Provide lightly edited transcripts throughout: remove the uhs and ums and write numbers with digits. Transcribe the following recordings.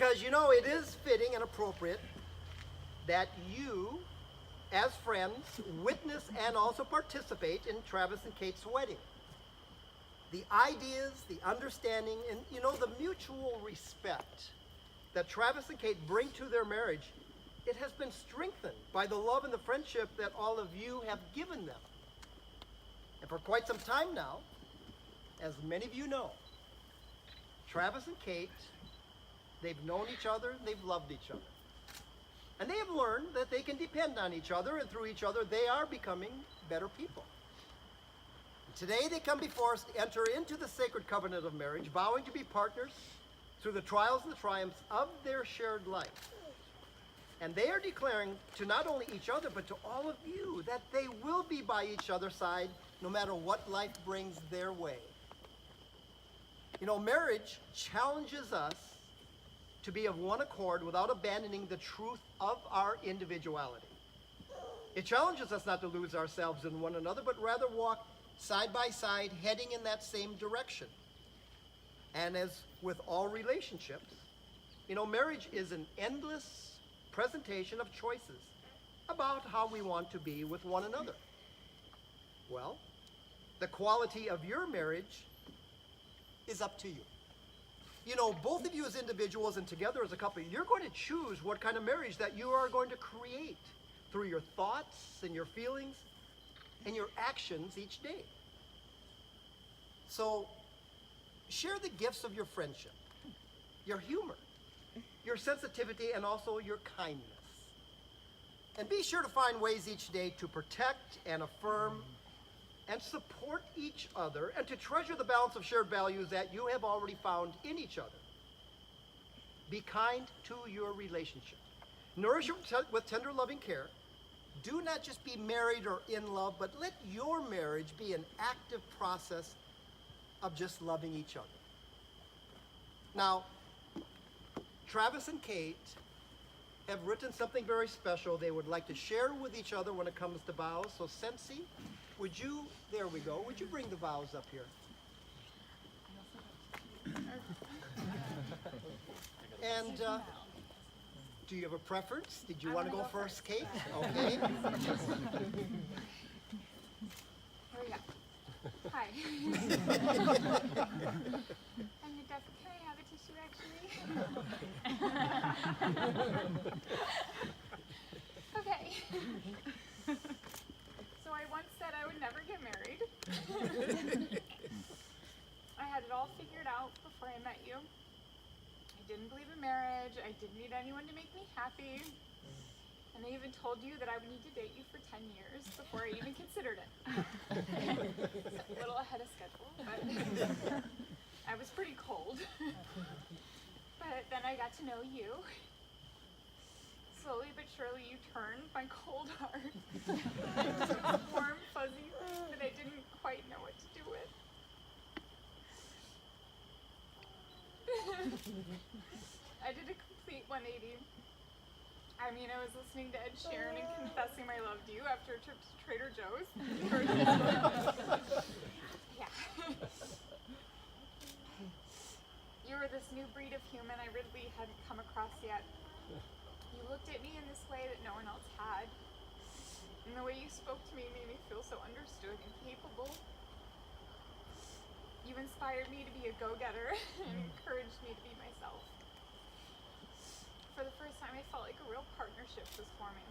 Because, you know, it is fitting and appropriate that you, as friends, witness and also participate in Travis and Kate's wedding. The ideas, the understanding, and, you know, the mutual respect that Travis and Kate bring to their marriage, it has been strengthened by the love and the friendship that all of you have given them. And for quite some time now, as many of you know, Travis and Kate, they've known each other, they've loved each other. And they have learned that they can depend on each other, and through each other, they are becoming better people. Today, they come before us to enter into the sacred covenant of marriage, vowing to be partners through the trials and the triumphs of their shared life. And they are declaring to not only each other, but to all of you, that they will be by each other's side no matter what life brings their way. You know, marriage challenges us to be of one accord without abandoning the truth of our individuality. It challenges us not to lose ourselves in one another, but rather walk side by side, heading in that same direction. And as with all relationships, you know, marriage is an endless presentation of choices about how we want to be with one another. Well, the quality of your marriage is up to you. You know, both of you as individuals and together as a couple, you're going to choose what kind of marriage that you are going to create through your thoughts and your feelings and your actions each day. So, share the gifts of your friendship, your humor, your sensitivity, and also your kindness. And be sure to find ways each day to protect and affirm and support each other, and to treasure the balance of shared values that you have already found in each other. Be kind to your relationship. Nourish it with tender, loving care. Do not just be married or in love, but let your marriage be an active process of just loving each other. Now, Travis and Kate have written something very special they would like to share with each other when it comes to vows. So, Sensi, would you, there we go, would you bring the vows up here? And do you have a preference? Did you want to go first, Kate? Okay. Here we go. Hi. I'm your deaf. Can I have a tissue, actually? Okay. So I once said I would never get married. I had it all figured out before I met you. I didn't believe in marriage. I didn't need anyone to make me happy. And I even told you that I would need to date you for 10 years before I even considered it. A little ahead of schedule, but I was pretty cold. But then I got to know you. Slowly but surely you turned my cold heart into a warm, fuzzy that I didn't quite know what to do with. I did a complete 180. I mean, I was listening to Ed Sheeran and confessing my love to you after a trip to Trader Joe's. Yeah. You were this new breed of human I really hadn't come across yet. You looked at me in this way that no one else had. And the way you spoke to me made me feel so understood and capable. You inspired me to be a go-getter and encouraged me to be myself. For the first time, I felt like a real partnership was forming.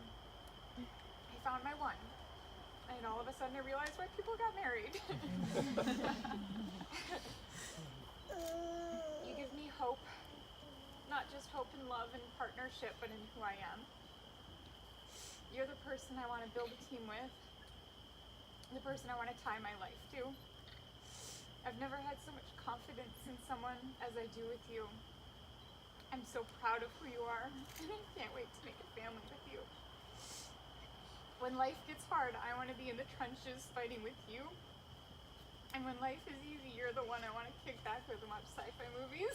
I found my one. And all of a sudden, I realized why people got married. You give me hope. Not just hope in love and partnership, but in who I am. You're the person I want to build a team with. The person I want to tie my life to. I've never had so much confidence in someone as I do with you. I'm so proud of who you are, and I can't wait to make a family with you. When life gets hard, I want to be in the trenches fighting with you. And when life is easy, you're the one I want to kick back with and watch sci-fi movies.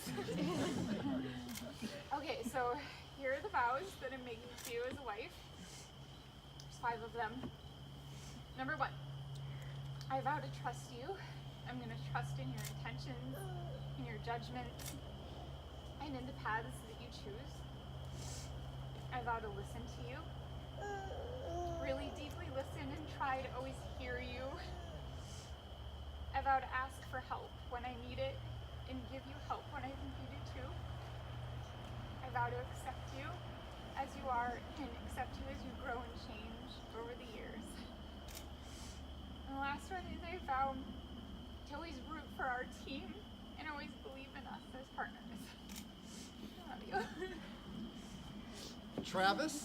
Okay, so here are the vows that I'm making to you as a wife. There's 5 of them. Number 1, I vow to trust you. I'm going to trust in your intentions, in your judgment, and in the paths that you choose. I vow to listen to you, really deeply listen and try to always hear you. I vow to ask for help when I need it and give you help when I think you do too. I vow to accept you as you are and accept you as you grow and change over the years. And the last one is I vow to always root for our team and always believe in us as partners. I love you. Travis?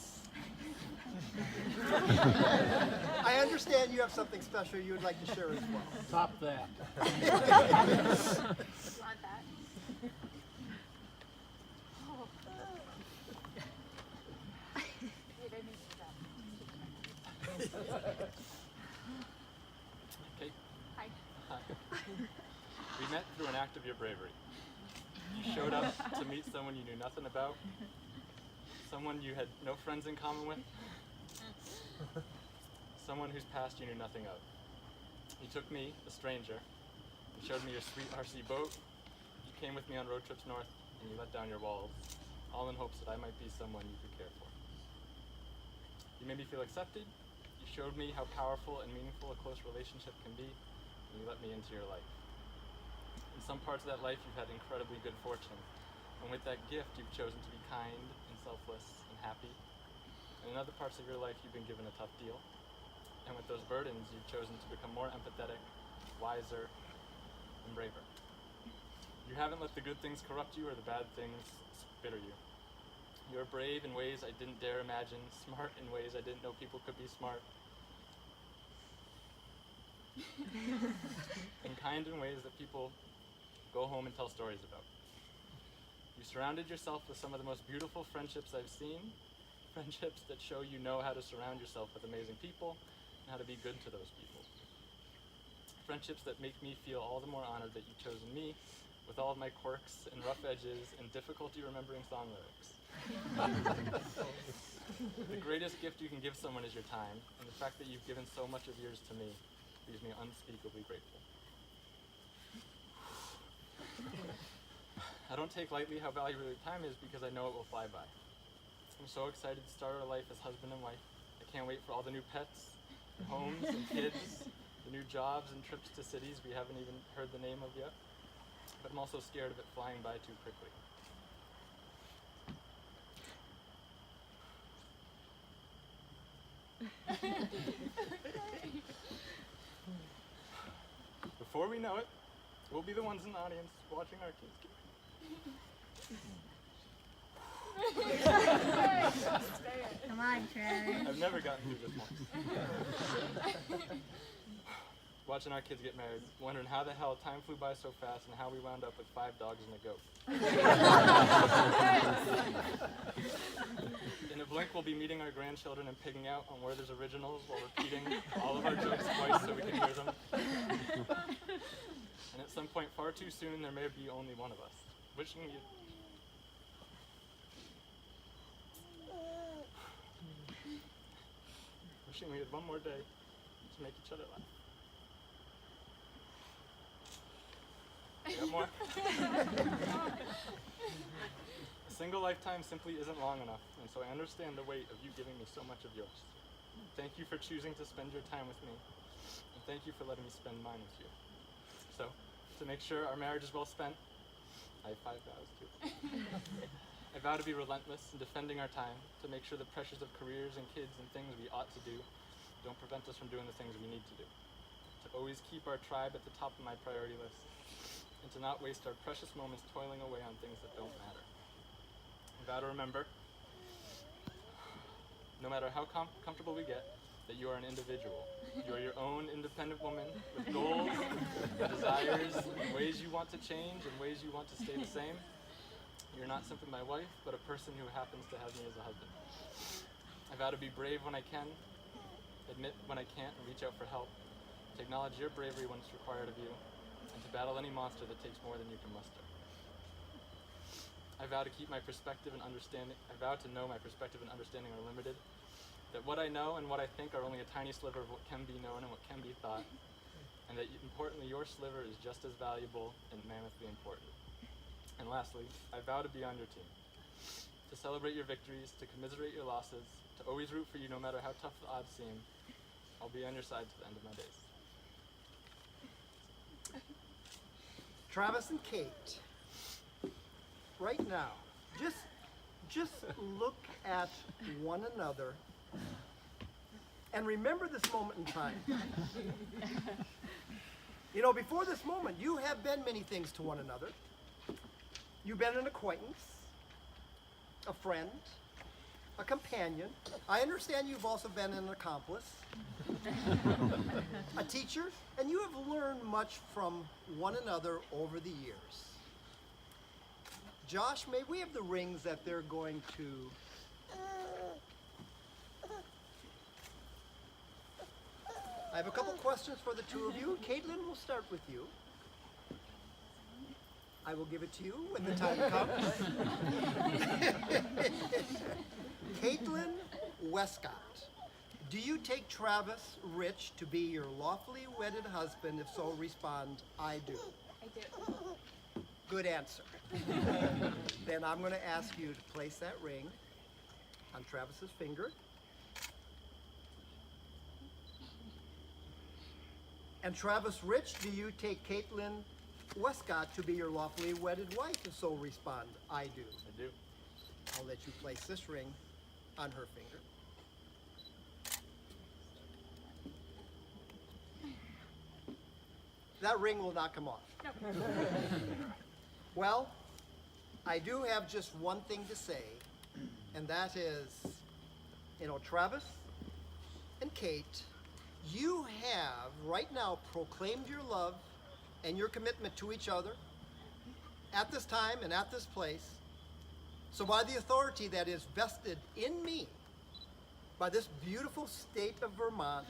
I understand you have something special you would like to share as well. Top that. You want that? Oh. Wait, I need to grab it. Kate, Hi. hi. We met through an act of your bravery. You showed up to meet someone you knew nothing about, someone you had no friends in common with, someone whose past you knew nothing of. You took me, a stranger, and showed me your sweet RC boat. You came with me on road trips north, and you let down your walls, all in hopes that I might be someone you could care for. You made me feel accepted. You showed me how powerful and meaningful a close relationship can be, and you let me into your life. In some parts of that life, you've had incredibly good fortune, and with that gift, you've chosen to be kind and selfless and happy. And in other parts of your life, you've been given a tough deal, and with those burdens, you've chosen to become more empathetic, wiser, and braver. You haven't let the good things corrupt you or the bad things bitter you. You're brave in ways I didn't dare imagine, smart in ways I didn't know people could be smart, and kind in ways that people go home and tell stories about. You surrounded yourself with some of the most beautiful friendships I've seen, friendships that show you know how to surround yourself with amazing people and how to be good to those people. Friendships that make me feel all the more honored that you've chosen me with all of my quirks and rough edges and difficulty remembering song lyrics. The greatest gift you can give someone is your time, and the fact that you've given so much of yours to me leaves me unspeakably grateful. I don't take lightly how valuable your time is because I know it will fly by. I'm so excited to start our life as husband and wife. I can't wait for all the new pets, homes and kids, the new jobs and trips to cities we haven't even heard the name of yet. But I'm also scared of it flying by too quickly. Before we know it, we'll be the ones in the audience watching our kids get Come on, Travis. I've never gotten through this once. Watching our kids get married, wondering how the hell time flew by so fast and how we wound up with 5 dogs and a goat. In a blink, we'll be meeting our grandchildren and pigging out on Werther's Originals while repeating all of our jokes twice so we can hear them. And at some point far too soon, there may be only one of us. Wishing we had one more day to make each other laugh. You got more? A single lifetime simply isn't long enough, and so I understand the weight of you giving me so much of yours. Thank you for choosing to spend your time with me, and thank you for letting me spend mine with you. So, to make sure our marriage is well spent, I have 5 vows too. I vow to be relentless in defending our time, to make sure the pressures of careers and kids and things we ought to do don't prevent us from doing the things we need to do. To always keep our tribe at the top of my priority list, and to not waste our precious moments toiling away on things that don't matter. I vow to remember, no matter how comfortable we get, that you are an individual. You are your own independent woman with goals, desires, and ways you want to change and ways you want to stay the same. You're not simply my wife, but a person who happens to have me as a husband. I vow to be brave when I can, admit when I can't, and reach out for help, to acknowledge your bravery when it's required of you, and to battle any monster that takes more than you can muster. I vow to keep my perspective and understanding. I vow to know my perspective and understanding are limited, that what I know and what I think are only a tiny sliver of what can be known and what can be thought, and that importantly, your sliver is just as valuable and mammothly important. And lastly, I vow to be on your team, to celebrate your victories, to commiserate your losses, to always root for you no matter how tough the odds seem. I'll be on your side to the end of my days. Travis and Kate, right now, just look at one another and remember this moment in time. You know, before this moment, you have been many things to one another. You've been an acquaintance, a friend, a companion. I understand you've also been an accomplice, a teacher, and you have learned much from one another over the years. Josh, may we have the rings that they're going to... I have a couple questions for the two of you. Caitlin, we'll start with you. I will give it to you when the time comes. Caitlin Westcott, do you take Travis Rich to be your lawfully wedded husband? If so, respond, I do. I do. Good answer. Then I'm going to ask you to place that ring on Travis's finger. And Travis Rich, do you take Caitlin Westcott to be your lawfully wedded wife? If so, respond, I do. I do. I'll let you place this ring on her finger. That ring will not come off. No. Well, I do have just one thing to say, and that is, you know, Travis and Kate, you have right now proclaimed your love and your commitment to each other at this time and at this place. So by the authority that is vested in me by this beautiful state of Vermont,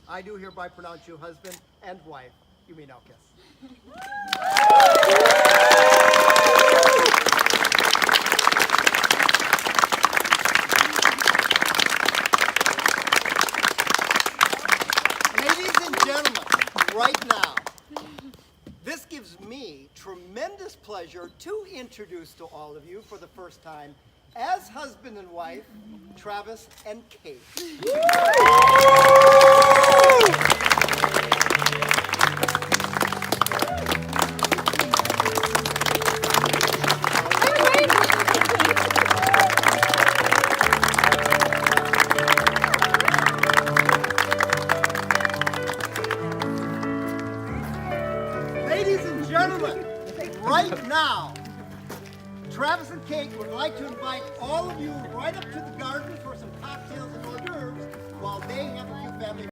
I do hereby pronounce you husband and wife. You may now kiss. Ladies and gentlemen, right now, this gives me tremendous pleasure to introduce to all of you for the first time, as husband and wife, Travis and Kate. Ladies and gentlemen, right now, Travis and Kate would like to invite all of you right up to